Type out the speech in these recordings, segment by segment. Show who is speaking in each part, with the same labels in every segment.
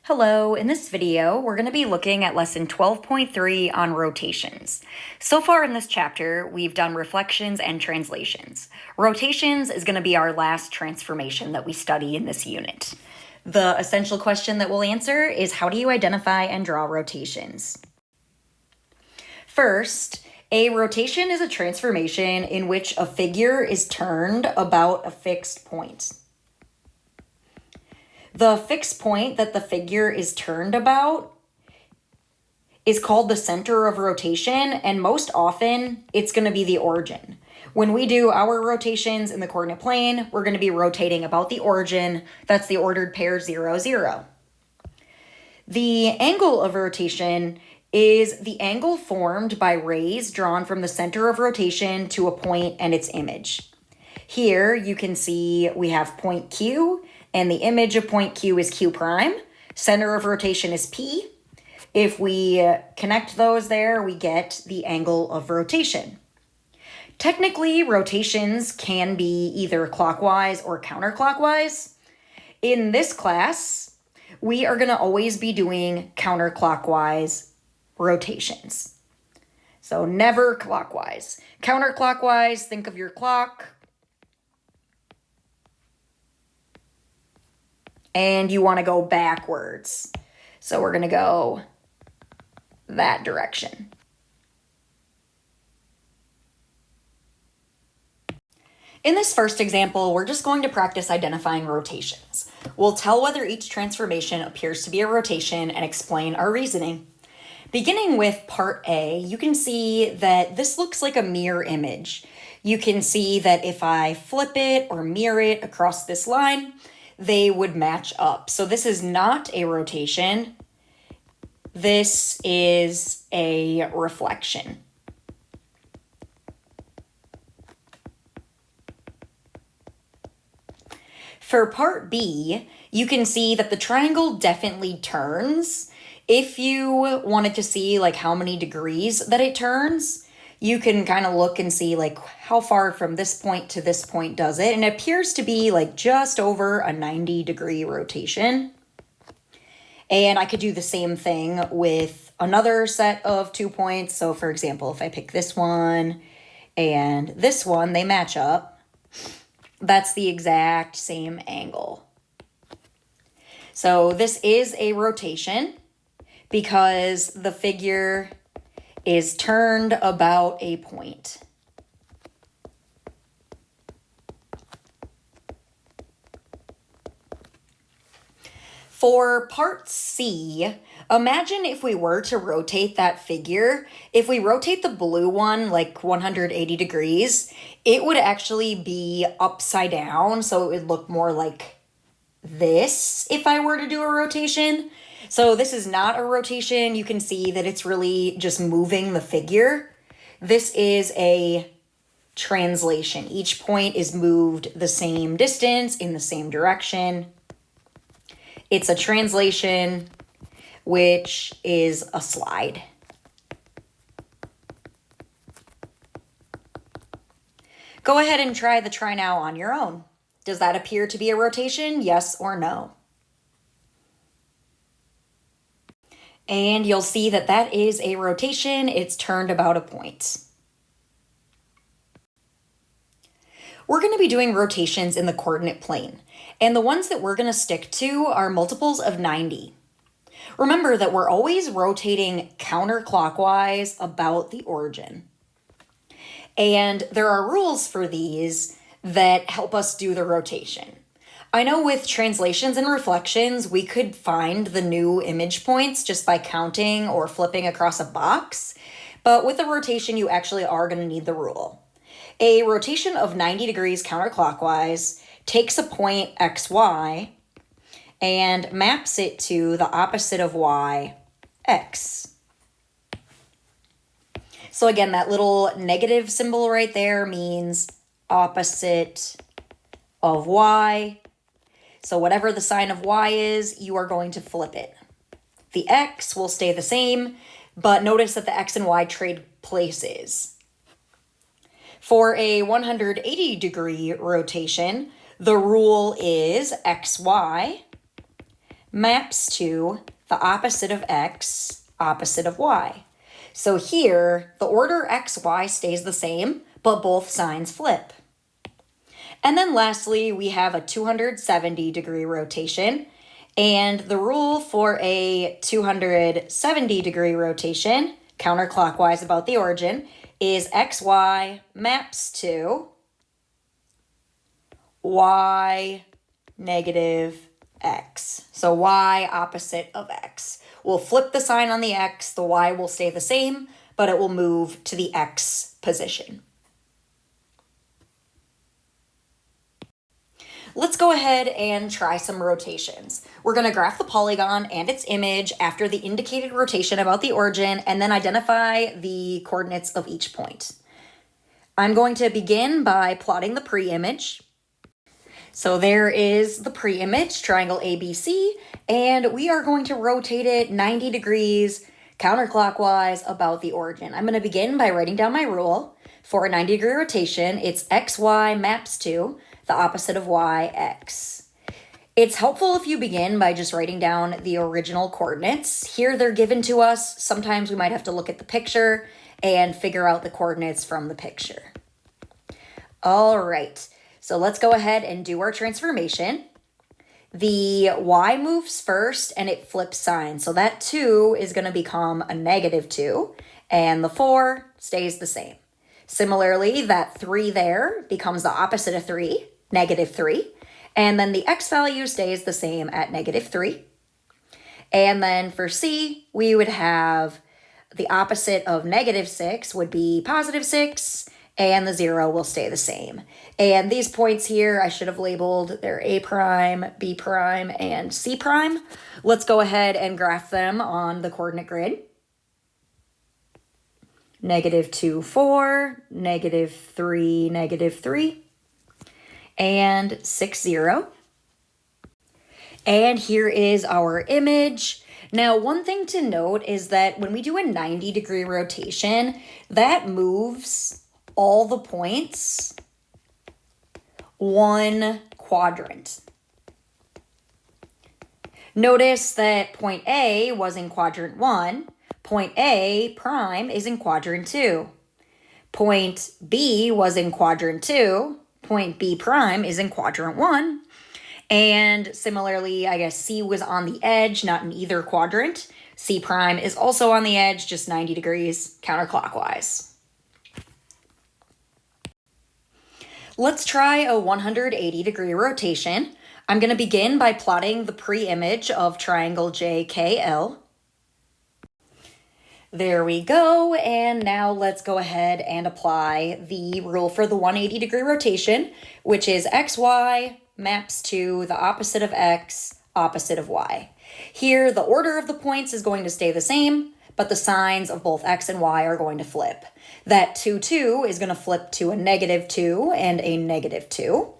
Speaker 1: Hello, in this video, we're going to be looking at lesson 12.3 on rotations. So far in this chapter, we've done reflections and translations. Rotations is going to be our last transformation that we study in this unit. The essential question that we'll answer is, how do you identify and draw rotations? First, a rotation is a transformation in which a figure is turned about a fixed point. The fixed point that the figure is turned about is called the center of rotation, and most often it's going to be the origin. When we do our rotations in the coordinate plane, we're going to be rotating about the origin. That's the ordered pair 0, 0. The angle of rotation is the angle formed by rays drawn from the center of rotation to a point and its image. Here you can see we have point Q, and the image of point Q is Q prime. Center of rotation is P. If we connect those there, we get the angle of rotation. Technically, rotations can be either clockwise or counterclockwise. In this class, we are going to always be doing counterclockwise rotations. So never clockwise. Counterclockwise, think of your clock. And you want to go backwards. So we're going to go that direction. In this first example, we're just going to practice identifying rotations. We'll tell whether each transformation appears to be a rotation and explain our reasoning. Beginning with part A, you can see that this looks like a mirror image. You can see that if I flip it or mirror it across this line, they would match up. So this is not a rotation. This is a reflection. For part B, you can see that the triangle definitely turns. If you wanted to see like how many degrees that it turns, you can kind of look and see like how far from this point to this point does it. And it appears to be like just over a 90-degree rotation. And I could do the same thing with another set of 2 points. So for example, if I pick this one and this one, they match up. That's the exact same angle. So this is a rotation because the figure is turned about a point. For part C, imagine if we were to rotate that figure. If we rotate the blue one like 180 degrees, it would actually be upside down, so it would look more like this if I were to do a rotation. So this is not a rotation. You can see that it's really just moving the figure. This is a translation. Each point is moved the same distance in the same direction. It's a translation, which is a slide. Go ahead and try the try now on your own. Does that appear to be a rotation? Yes or no? And you'll see that that is a rotation. It's turned about a point. We're going to be doing rotations in the coordinate plane, and the ones that we're going to stick to are multiples of 90. Remember that we're always rotating counterclockwise about the origin. And there are rules for these that help us do the rotation. I know with translations and reflections, we could find the new image points just by counting or flipping across a box. But with a rotation, you actually are going to need the rule. A rotation of 90 degrees counterclockwise takes a point xy and maps it to the opposite of y, x. So again, that little negative symbol right there means opposite of y. So whatever the sign of y is, you are going to flip it. The x will stay the same, but notice that the x and y trade places. For a 180-degree rotation, the rule is xy maps to the opposite of x, opposite of y. So here, the order xy stays the same, but both signs flip. And then lastly, we have a 270-degree rotation. And the rule for a 270-degree rotation, counterclockwise about the origin, is xy maps to y negative x. So y opposite of x. We'll flip the sign on the x, the y will stay the same, but it will move to the x position. Let's go ahead and try some rotations. We're going to graph the polygon and its image after the indicated rotation about the origin, and then identify the coordinates of each point. I'm going to begin by plotting the pre-image. So there is the pre-image, triangle ABC, and we are going to rotate it 90 degrees counterclockwise about the origin. I'm going to begin by writing down my rule. For a 90-degree rotation, it's xy maps to the opposite of y, x. It's helpful if you begin by just writing down the original coordinates. Here they're given to us. Sometimes we might have to look at the picture and figure out the coordinates from the picture. All right, so let's go ahead and do our transformation. The y moves first and it flips signs. So that 2 is going to become a -2 and the 4 stays the same. Similarly, that 3 there becomes the opposite of 3, -3. And then the x value stays the same at -3. And then for C, we would have the opposite of -6 would be +6, and the 0 will stay the same. And these points here, I should have labeled, they're A prime, B prime, and C prime. Let's go ahead and graph them on the coordinate grid. -2, 4, -3, -3, and 6, 0. And here is our image. Now, one thing to note is that when we do a 90-degree rotation, that moves all the points one quadrant. Notice that point A was in quadrant 1. Point A prime is in quadrant 2. Point B was in quadrant 2. Point B prime is in quadrant 1. And similarly, I guess C was on the edge, not in either quadrant. C prime is also on the edge, just 90 degrees counterclockwise. Let's try a 180-degree rotation. I'm going to begin by plotting the pre-image of triangle JKL. There we go, and now let's go ahead and apply the rule for the 180-degree rotation, which is xy maps to the opposite of x, opposite of y. Here, the order of the points is going to stay the same, but the signs of both x and y are going to flip. That 2, 2 is going to flip to a -2 and a -2.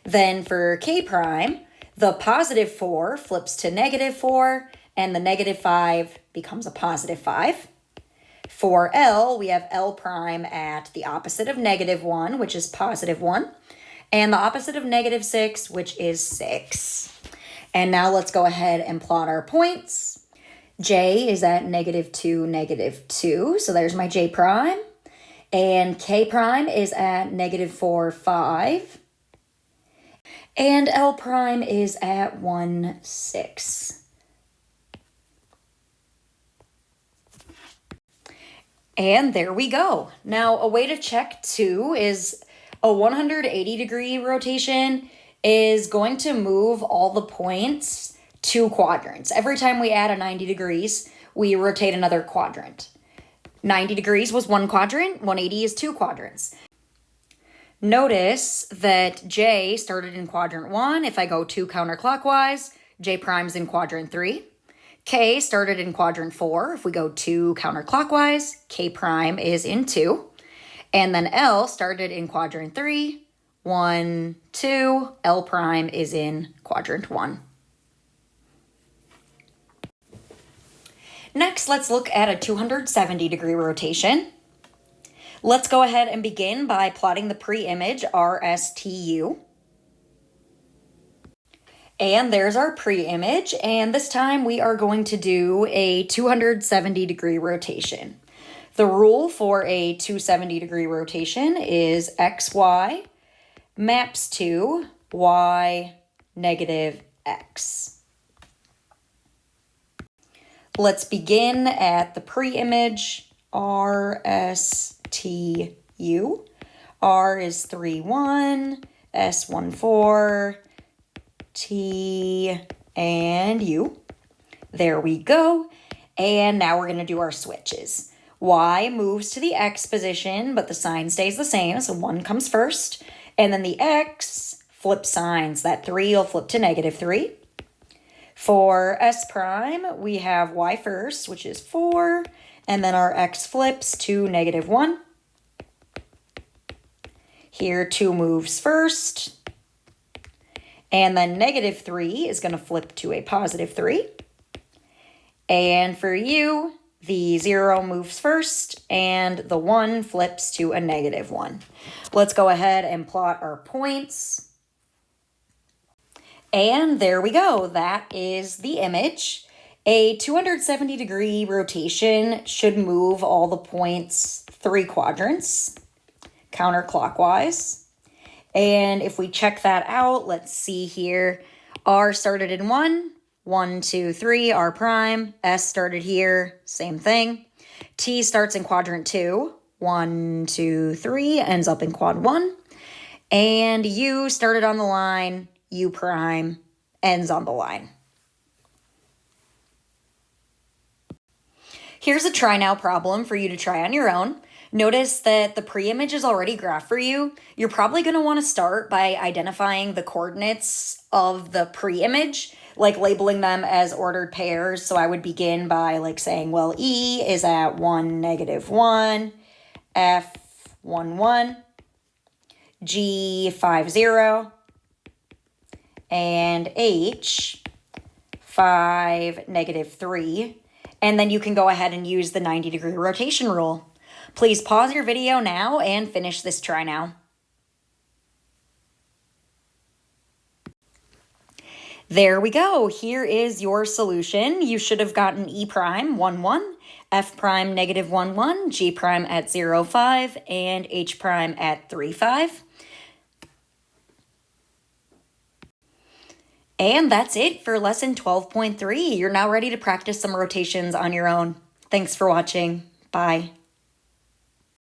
Speaker 1: Then for k prime, the +4 flips to -4, and the -5 becomes a +5. For L, we have L prime at the opposite of -1, which is +1, and the opposite of -6, which is 6. And now let's go ahead and plot our points. J is at -2, -2, so there's my J prime. And K prime is at -4, 5. And L prime is at 1, 6. And there we go. Now, a way to check too is a 180-degree rotation is going to move all the points 2 quadrants. Every time we add a 90 degrees, we rotate another quadrant. 90 degrees was 1 quadrant, 180 is 2 quadrants. Notice that J started in quadrant 1. If I go 2 counterclockwise, J prime's in quadrant 3. K started in quadrant 4. If we go 2 counterclockwise, K prime is in 2. And then L started in quadrant 3. 1, 2, L prime is in quadrant 1. Next, let's look at a 270-degree rotation. Let's go ahead and begin by plotting the pre-image RSTU. And there's our pre-image, and this time we are going to do a 270-degree rotation. The rule for a 270-degree rotation is xy maps to y negative x. Let's begin at the pre-image, R, S, T, U. R is 3, 1, S, 1, 4, T, and U. There we go. And now we're going to do our switches. Y moves to the X position, but the sign stays the same, so 1 comes first. And then the X flips signs. That 3 will flip to negative 3. For S prime, we have Y first, which is 4, and then our X flips to negative 1. Here, 2 moves first, and then negative 3 is going to flip to a positive 3. And for U, the 0 moves first, and the 1 flips to a negative 1. Let's go ahead and plot our points. And there we go. That is the image. A 270-degree rotation should move all the points 3 quadrants counterclockwise. And if we check that out, let's see here. R started in 1, 1, 2, 3, R prime. S started here, same thing. T starts in quadrant 2, 1, 2, 3, ends up in quad 1. And U started on the line, U prime, ends on the line. Here's a try now problem for you to try on your own. Notice that the pre-image is already graphed for you. You're probably going to want to start by identifying the coordinates of the pre-image, like labeling them as ordered pairs. So I would begin by like saying, well, E is at 1, negative 1, F 1, 1, G 5, 0, and H 5, negative 3. And then you can go ahead and use the 90-degree rotation rule. Please pause your video now and finish this try now. There we go. Here is your solution. You should have gotten E prime 1, 1, F prime negative 1, 1, G prime at 0, 5, and H prime at 3, 5. And that's it for lesson 12.3. You're now ready to practice some rotations on your own. Thanks for watching. Bye.